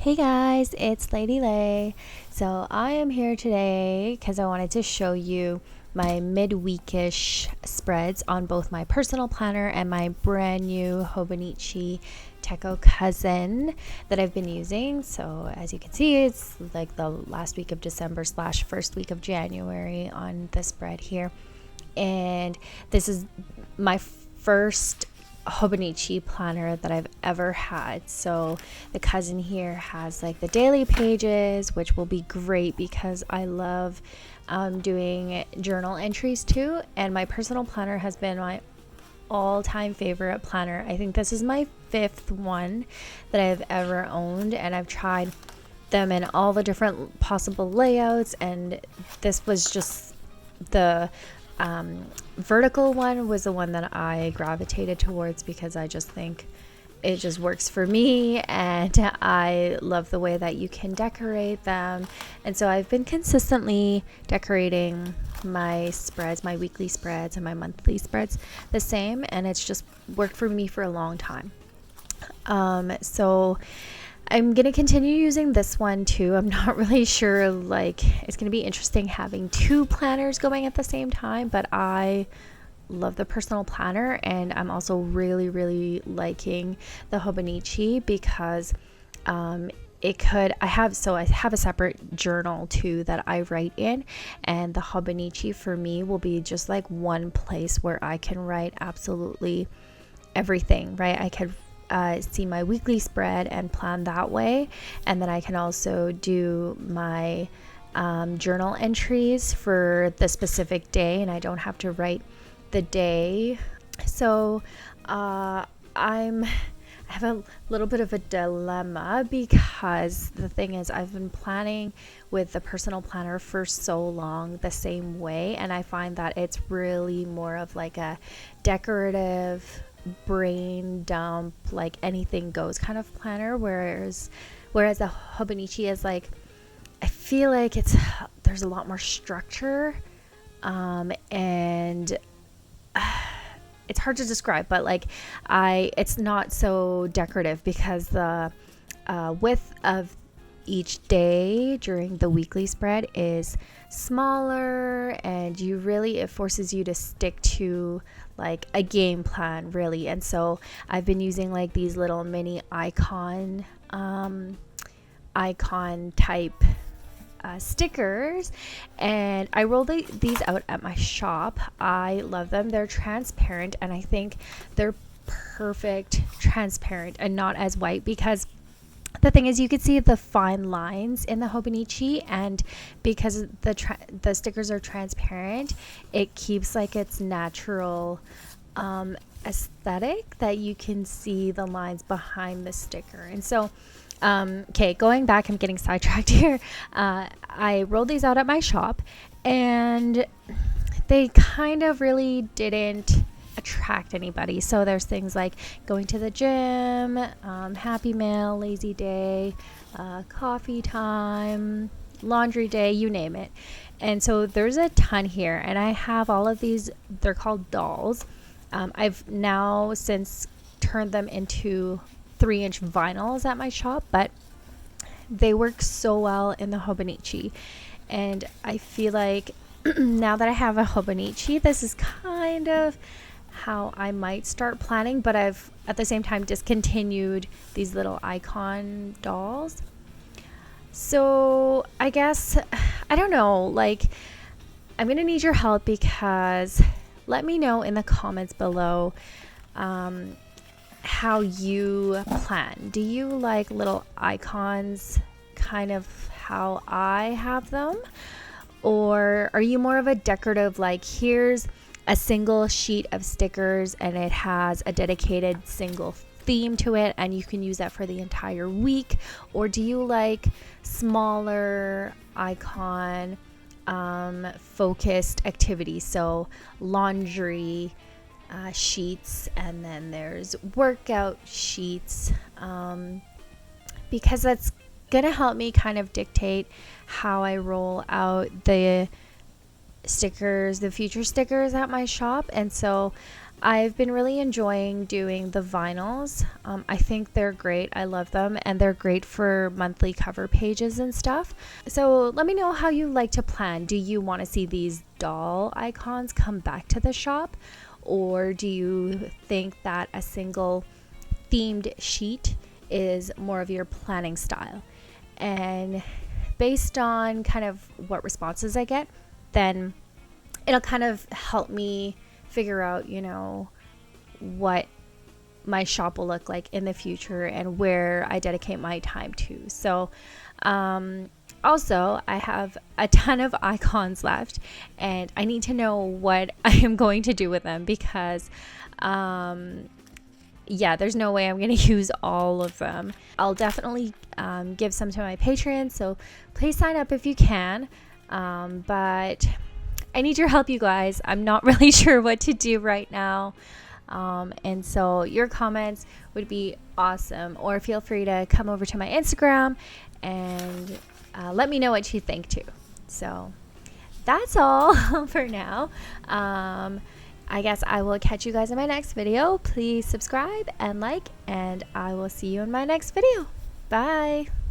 Hey guys, it's Lady Lay. So I am here today because I wanted to show you my midweekish spreads on both my personal planner and my brand new Hobonichi Techo Cousin that I've been using. So as you can see, it's like the last week of December / first week of January on the spread here. And this is my first Hobonichi planner that I've ever had. So the cousin here has like the daily pages, which will be great because I love doing journal entries too. And my personal planner has been my all-time favorite planner. I think this is my 5th one that I've ever owned, and I've tried them in all the different possible layouts, and this was just the vertical one was the one that I gravitated towards because I just think it just works for me, and I love the way that you can decorate them. And so I've been consistently decorating my spreads, my weekly spreads and my monthly spreads the same, and it's just worked for me for a long time. So I'm going to continue using this one too. I'm not really sure, like, it's going to be interesting having 2 planners going at the same time, but I love the personal planner, and I'm also really liking the Hobonichi because I have a separate journal too that I write in, and the Hobonichi for me will be just like one place where I can write absolutely everything, right? I could see my weekly spread and plan that way, and then I can also do my journal entries for the specific day, and I don't have to write the day. So I have a little bit of a dilemma because the thing is, I've been planning with the personal planner for so long the same way, and I find that it's really more of like a decorative brain dump, like anything goes kind of planner, whereas the Hobonichi is like, I feel like there's a lot more structure, and it's hard to describe, but like it's not so decorative because the width of each day during the weekly spread is smaller, and it forces you to stick to like a game plan, really. And so I've been using like these little mini icon type stickers, and I rolled these out at my shop. I love them. They're transparent, and I think they're perfect transparent and not as white, because the thing is, you could see the fine lines in the Hobonichi, and because the stickers are transparent, it keeps like its natural aesthetic, that you can see the lines behind the sticker. And so okay, going back, I'm getting sidetracked here. I rolled these out at my shop, and they kind of really didn't attract anybody. So there's things like going to the gym, happy meal, lazy day, coffee time, laundry day, you name it. And so there's a ton here, and I have all of these. They're called dolls. I've now since turned them into 3-inch vinyls at my shop, but they work so well in the Hobonichi, and I feel like now that I have a Hobonichi, this is kind of how I might start planning, but I've at the same time discontinued these little icon dolls. So I guess, I don't know, like, I'm gonna need your help, because let me know in the comments below how you plan. Do you like little icons kind of how I have them, or are you more of a decorative, like here's a single sheet of stickers and it has a dedicated single theme to it and you can use that for the entire week? Or do you like smaller icon focused activities, so laundry sheets, and then there's workout sheets, because that's gonna help me kind of dictate how I roll out the stickers, the future stickers at my shop. And so I've been really enjoying doing the vinyls. I think they're great. I love them, and they're great for monthly cover pages and stuff. So let me know how you like to plan. Do you want to see these doll icons come back to the shop? Or do you think that a single themed sheet is more of your planning style? And based on kind of what responses I get, then it'll kind of help me figure out, what my shop will look like in the future and where I dedicate my time to. So, also, I have a ton of icons left, and I need to know what I am going to do with them because, there's no way I'm going to use all of them. I'll definitely give some to my patrons, so please sign up if you can. But I need your help, you guys. I'm not really sure what to do right now. And so your comments would be awesome. Or feel free to come over to my Instagram and let me know what you think too. So that's all for now. I guess I will catch you guys in my next video. Please subscribe and like, and I will see you in my next video. Bye.